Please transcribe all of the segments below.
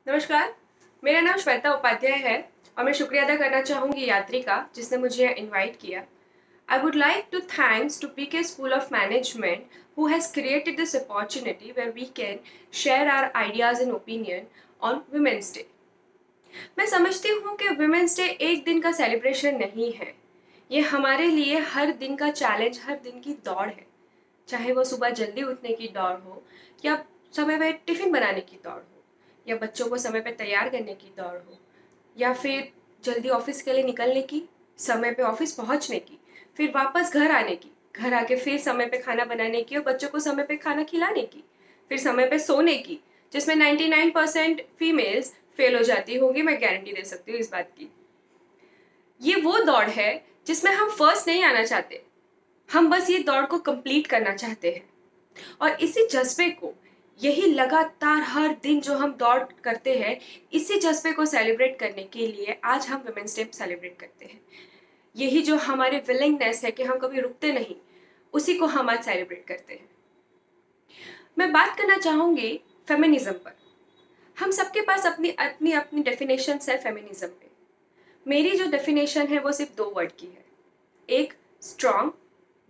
नमस्कार, मेरा नाम श्वेता उपाध्याय है और मैं शुक्रिया अदा करना चाहूँगी यात्री का जिसने मुझे इनवाइट किया। I would like to thanks to PK School of Management who has created this opportunity where we can share our ideas and opinion on Women's Day. मैं समझती हूँ कि Women's Day एक दिन का सेलिब्रेशन नहीं है। ये हमारे लिए हर दिन का चैलेंज, हर दिन की दौड़ है। चाहे वो सुबह जल्दी उठने की दौड़ हो या समय पे टिफ़िन बनाने की दौड़ हो या बच्चों को समय पे तैयार करने की दौड़ हो या फिर जल्दी ऑफिस के लिए निकलने की, समय पे ऑफिस पहुंचने की, फिर वापस घर आने की, घर आके फिर समय पे खाना बनाने की और बच्चों को समय पे खाना खिलाने की, फिर समय पे सोने की, जिसमें 99% फीमेल्स फेल हो जाती होंगी। मैं गारंटी दे सकती हूँ इस बात की। ये वो दौड़ है जिसमें हम फर्स्ट नहीं आना चाहते, हम बस ये दौड़ को कंप्लीट करना चाहते हैं। और इसी जज्बे को, यही लगातार हर दिन जो हम दौड़ करते हैं, इसी जज्बे को सेलिब्रेट करने के लिए आज हम वुमेन्स डे सेलिब्रेट करते हैं। यही जो हमारे विलिंगनेस है कि हम कभी रुकते नहीं, उसी को हम आज सेलिब्रेट करते हैं। मैं बात करना चाहूँगी फेमिनिज्म पर। हम सबके पास अपनी अपनी अपनी डेफिनेशन है फेमिनिज्म पे। मेरी जो डेफिनेशन है वो सिर्फ 2 वर्ड की है, एक स्ट्रॉन्ग,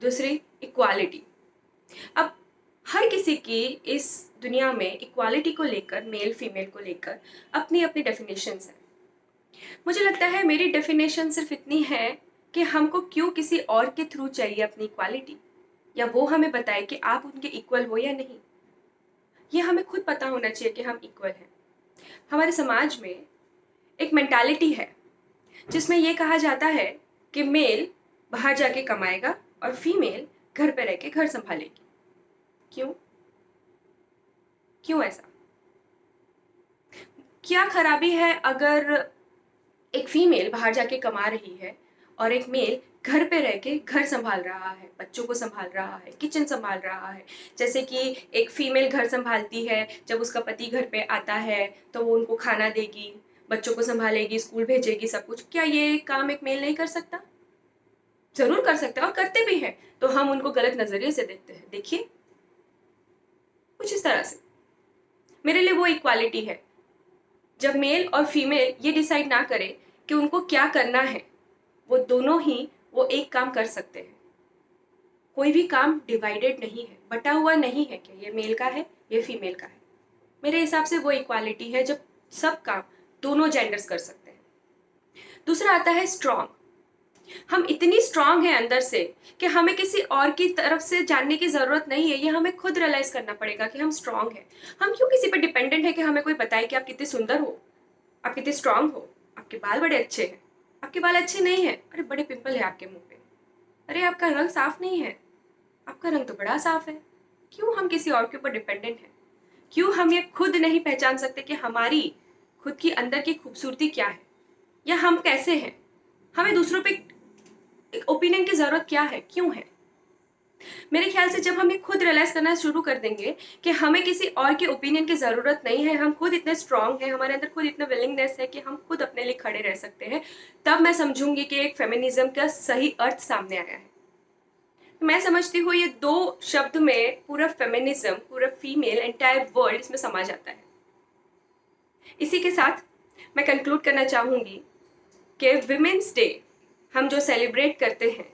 दूसरी इक्वालिटी। अब हर किसी की इस दुनिया में इक्वालिटी को लेकर, मेल फीमेल को लेकर अपनी अपनी डेफिनेशंस हैं। मुझे लगता है मेरी डेफिनेशन सिर्फ इतनी है कि हमको क्यों किसी और के थ्रू चाहिए अपनी इक्वालिटी, या वो हमें बताए कि आप उनके इक्वल हो या नहीं। ये हमें खुद पता होना चाहिए कि हम इक्वल हैं। हमारे समाज में एक मेंटालिटी है जिसमें ये कहा जाता है कि मेल बाहर जाके कमाएगा और फीमेल घर पे रह के घर संभालेगी। क्यों? क्यों ऐसा? क्या खराबी है अगर एक फीमेल बाहर जाके कमा रही है और एक मेल घर पे रह के घर संभाल रहा है, बच्चों को संभाल रहा है, किचन संभाल रहा है। जैसे कि एक फीमेल घर संभालती है, जब उसका पति घर पे आता है तो वो उनको खाना देगी, बच्चों को संभालेगी, स्कूल भेजेगी, सब कुछ। क्या ये काम एक मेल नहीं कर सकता? जरूर कर सकता है और करते भी हैं, तो हम उनको गलत नजरिए से देखते हैं। देखिए, कुछ इस तरह से मेरे लिए वो इक्वालिटी है जब मेल और फीमेल ये डिसाइड ना करे कि उनको क्या करना है, वो दोनों ही वो एक काम कर सकते हैं। कोई भी काम डिवाइडेड नहीं है, बटा हुआ नहीं है कि ये मेल का है, ये फीमेल का है। मेरे हिसाब से वो इक्वालिटी है जब सब काम दोनों जेंडर्स कर सकते हैं। दूसरा आता है स्ट्रॉन्ग। हम इतनी स्ट्रांग हैं अंदर से कि हमें किसी और की तरफ से जानने की जरूरत नहीं है। ये हमें खुद रियलाइज करना पड़ेगा कि हम स्ट्रांग हैं। हम क्यों किसी पर डिपेंडेंट है कि हमें कोई बताए कि आप कितने सुंदर हो, आप कितने स्ट्रांग हो, आपके बाल बड़े अच्छे हैं, आपके बाल अच्छे नहीं है, अरे बड़े पिंपल है आपके मुंह पे, अरे आपका रंग साफ नहीं है, आपका रंग तो बड़ा साफ है। क्यों हम किसी और के ऊपर डिपेंडेंट हैं? क्यों हम ये खुद नहीं पहचान सकते कि हमारी खुद की अंदर की खूबसूरती क्या है या हम कैसे हैं? हमें दूसरों पे एक ओपिनियन की जरूरत क्या है, क्यों है? मेरे ख्याल से जब हम ये खुद रियलाइज करना शुरू कर देंगे कि हमें किसी और के ओपिनियन की जरूरत नहीं है, हम खुद इतने स्ट्रांग हैं, हमारे अंदर खुद इतना विलिंगनेस है कि हम खुद अपने लिए खड़े रह सकते हैं, तब मैं समझूंगी कि एक फेमिनिज्म का सही अर्थ सामने आया है। मैं समझती हूँ ये 2 शब्द में पूरा फेमिनिज्म, पूरा फीमेल, एंटायर वर्ल्ड इसमें समा जाता है। इसी के साथ मैं कंक्लूड करना चाहूंगी कि विमेंस डे हम जो सेलिब्रेट करते हैं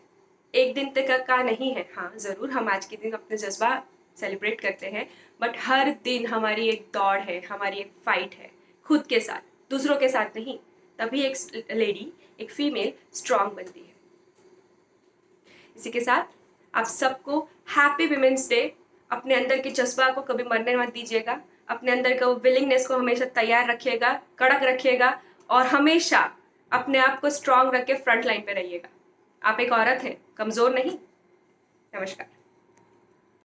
एक दिन तक का नहीं है। हाँ, ज़रूर हम आज के दिन अपने जज्बा सेलिब्रेट करते हैं, बट हर दिन हमारी एक दौड़ है, हमारी एक फाइट है खुद के साथ, दूसरों के साथ नहीं। तभी एक लेडी, एक फीमेल स्ट्रांग बनती है। इसी के साथ आप सबको हैप्पी विमेंस डे। अपने अंदर के जज्बा को कभी मरने मत दीजिएगा, अपने अंदर का विलिंगनेस को हमेशा तैयार रखिएगा, कड़क रखिएगा और हमेशा अपने आप को स्ट्रांग रख के फ्रंट लाइन पे रहिएगा। आप एक औरत हैं, कमजोर नहीं। नमस्कार।